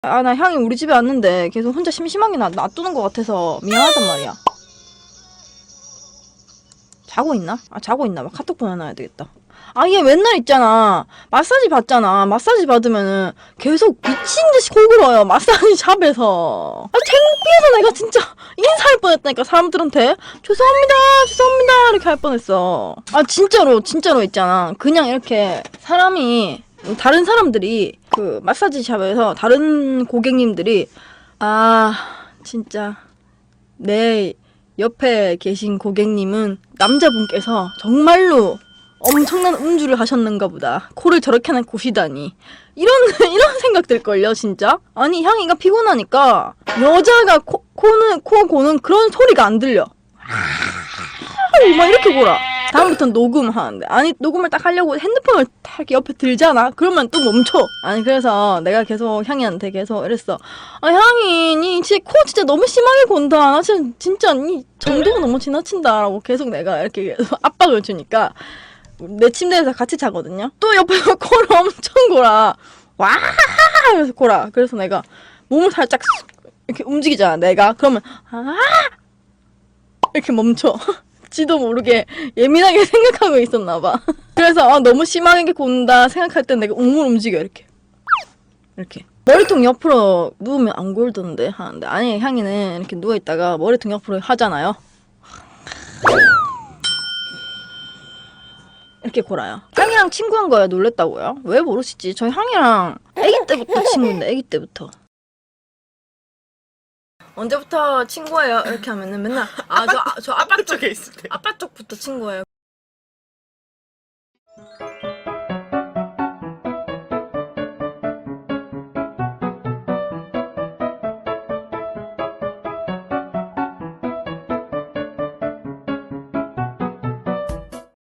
아, 나 향이 우리 집에 왔는데 계속 혼자 심심하게 놔두는 것 같아서 미안하단 말이야. 자고 있나? 아, 자고 있나 봐. 카톡 보내놔야 되겠다. 아, 얘 맨날 있잖아. 마사지 받잖아. 마사지 받으면은 계속 미친듯이 코골어요. 마사지 샵에서. 아, 창피해서 내가 진짜 인사할 뻔했다니까, 사람들한테. 죄송합니다, 죄송합니다, 이렇게 할 뻔했어. 아, 진짜로 있잖아. 그냥 이렇게 사람이, 다른 사람들이, 그, 마사지 샵에서 다른 고객님들이, 아, 진짜, 내 옆에 계신 고객님은 남자분께서 정말로 엄청난 음주를 하셨는가 보다. 코를 저렇게 나 고시다니. 이런 생각 들걸요, 진짜? 아니, 향이가 피곤하니까 여자가 코 고는 그런 소리가 안 들려. 막 이렇게 골아. 다음부터는 녹음하는데. 아니, 녹음을 딱 하려고 핸드폰을 딱 이렇게 옆에 들잖아? 그러면 또 멈춰. 아니, 그래서 내가 계속 향이한테 계속 이랬어. 아, 향이, 니 코 진짜 너무 심하게 곤다. 나 진짜 니 정도가 너무 지나친다. 라고 계속 내가 이렇게 압박을 주니까 내 침대에서 같이 자거든요? 또 옆에서 코를 엄청 골아. 와! 하면서 골아. 그래서 내가 몸을 살짝 이렇게 움직이잖아, 내가. 그러면, 아! 이렇게 멈춰. 지도 모르게 예민하게 생각하고 있었나봐. 그래서 너무 심하게 곤다 생각할 땐 내가 몸을 움직여, 이렇게. 이렇게. 머리통 옆으로 누우면 안 골던데 하는데, 아니, 향이는 이렇게 누워있다가 머리통 옆으로 하잖아요. 이렇게 골아요. 향이랑 친구한 거예요? 놀랬다고요? 왜 모르시지? 저 향이랑 아기 때부터 친구인데, 아기 때부터. 언제부터 친구예요? 이렇게 하면은 맨날 저 아빠 쪽에 있을 때 아빠 쪽부터 친구예요.